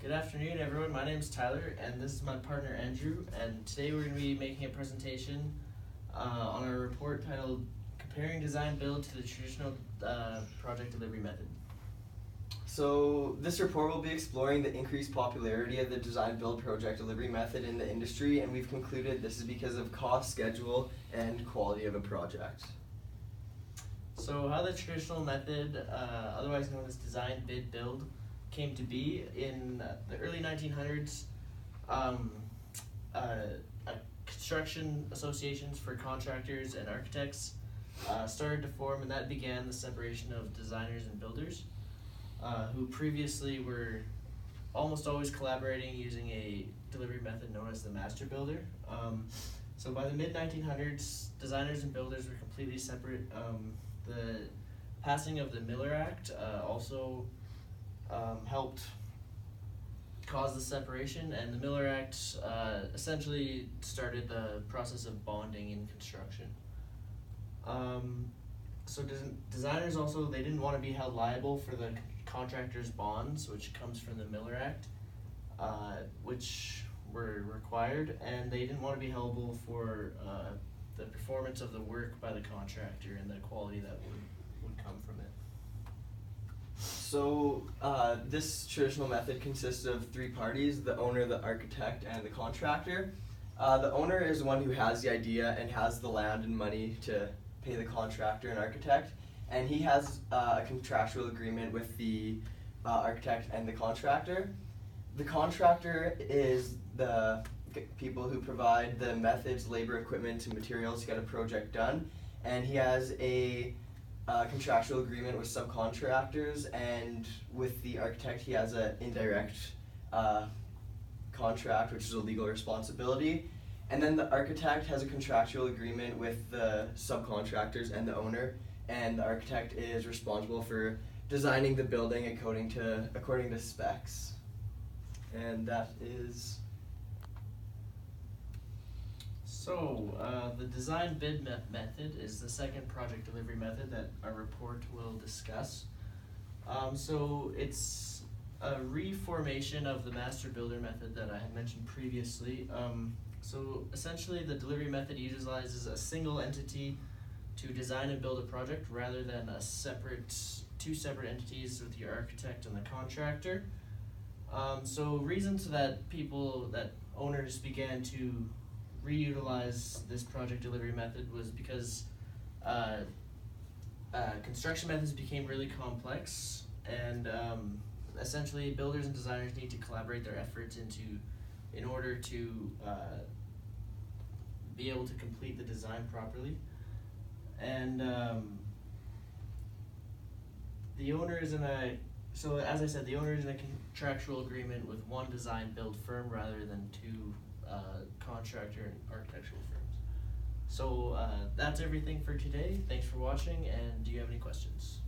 Good afternoon, everyone. My name is Tyler, and this is my partner Andrew. And today we're going to be making a presentation on our report titled "Comparing Design Build to the Traditional Project Delivery Method." So this report will be exploring the increased popularity of the design build project delivery method in the industry, and we've concluded this is because of cost, schedule, and quality of a project. So how the traditional method, otherwise known as design, bid, build, came to be in the early 1900s. Construction associations for contractors and architects started to form, and that began the separation of designers and builders, who previously were almost always collaborating using a delivery method known as the master builder. So by the mid-1900s, designers and builders were completely separate. The passing of the Miller Act also helped cause the separation, and the Miller Act essentially started the process of bonding in construction. So designers also, they didn't want to be held liable for the contractor's bonds, which comes from the Miller Act, which were required, and they didn't want to be held liable for the performance of the work by the contractor and the quality that would come from it. So this traditional method consists of three parties: the owner, the architect, and the contractor. The owner is the one who has the idea and has the land and money to pay the contractor and architect, and he has a contractual agreement with the architect and the contractor. The contractor is the people who provide the methods, labor, equipment, and materials to get a project done, and he has a contractual agreement with subcontractors, and with the architect he has an indirect contract, which is a legal responsibility. And then the architect has a contractual agreement with the subcontractors and the owner, and the architect is responsible for designing the building according to specs. And that is... So, the design bid method is the second project delivery method that our report will discuss. So it's a reformation of the master builder method that I had mentioned previously. So essentially the delivery method utilizes a single entity to design and build a project rather than two separate entities with the architect and the contractor. So reasons that owners began to reutilize this project delivery method was because construction methods became really complex, and essentially builders and designers need to collaborate their efforts in order to be able to complete the design properly. And the owner is in a contractual agreement with one design build firm rather than two contractor and architectural firms. So that's everything for today. Thanks for watching, and do you have any questions?